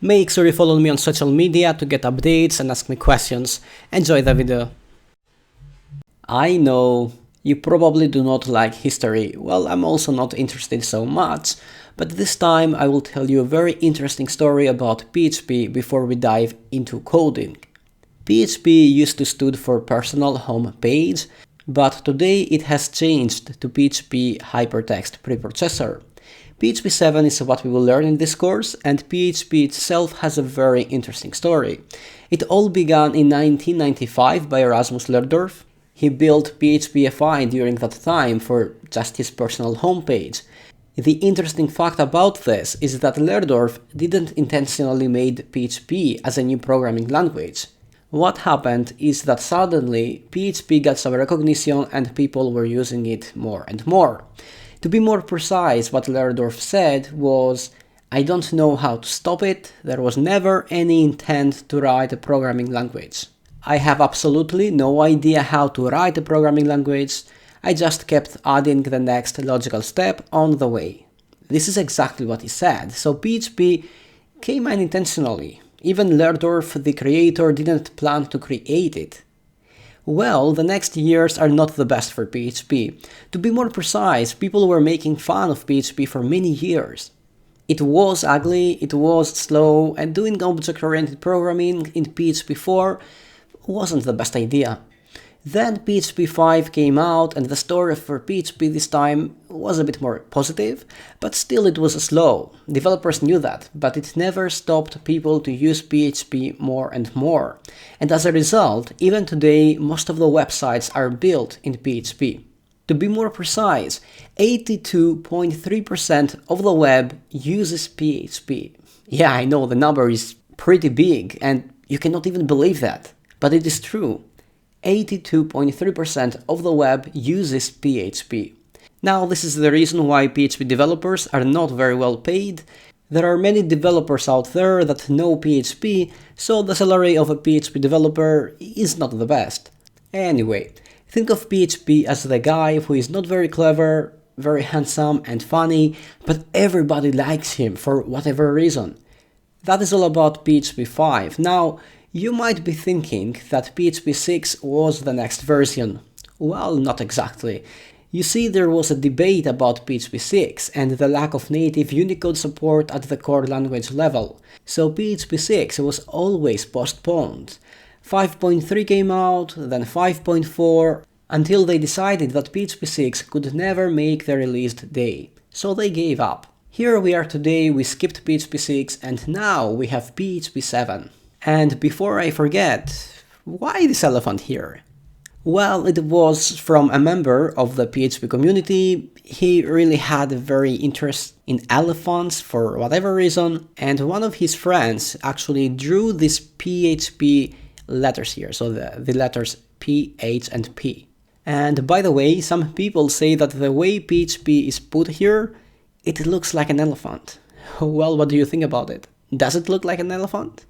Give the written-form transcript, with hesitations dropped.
Make sure you follow me on social media to get updates and ask me questions. Enjoy the video. I know you probably do not like history. Well, I'm also not interested so much, but this time I will tell you a very interesting story about PHP before we dive into coding. PHP used to stand for Personal Home Page, but today it has changed to PHP Hypertext Preprocessor. PHP 7 is what we will learn in this course, and PHP itself has a very interesting story. It all began in 1995 by Erasmus Lerdorf. He built PHPFI during that time for just his personal homepage. The interesting fact about this is that Lerdorf didn't intentionally make PHP as a new programming language. What happened is that suddenly PHP got some recognition and people were using it more and more. To be more precise, what Lerdorf said was, "I don't know how to stop it, there was never any intent to write a programming language. I have absolutely no idea how to write a programming language, I just kept adding the next logical step on the way." This is exactly what he said, so PHP came unintentionally. Even Lerdorf, the creator, didn't plan to create it. Well, the next years are not the best for PHP. To be more precise, people were making fun of PHP for many years. It was ugly, it was slow, and doing object-oriented programming in PHP 4 wasn't the best idea. Then PHP 5 came out and the story for PHP this time was a bit more positive, but still it was slow. Developers knew that, but it never stopped people to use PHP more and more. And as a result, even today, most of the websites are built in PHP. To be more precise, 82.3% of the web uses PHP. Yeah, I know the number is pretty big and you cannot even believe that, but it is true. 82.3% of the web uses PHP. Now, this is the reason why PHP developers are not very well paid. There are many developers out there that know PHP, so the salary of a PHP developer is not the best. Anyway, think of PHP as the guy who is not very clever, very handsome and funny, but everybody likes him for whatever reason. That is all about PHP 5. Now, you might be thinking that PHP 6 was the next version. Well, not exactly. You see, there was a debate about PHP 6 and the lack of native Unicode support at the core language level, so PHP 6 was always postponed. 5.3 came out, then 5.4, until they decided that PHP 6 could never make the released day, so they gave up. Here we are today, we skipped PHP 6 and now we have PHP 7. And before I forget, why this elephant here? Well, it was from a member of the PHP community. He really had a very interest in elephants for whatever reason, and one of his friends actually drew these PHP letters here, so the letters P, H and P. And by the way, some people say that the way PHP is put here, it looks like an elephant. Well, what do you think about it? Does it look like an elephant?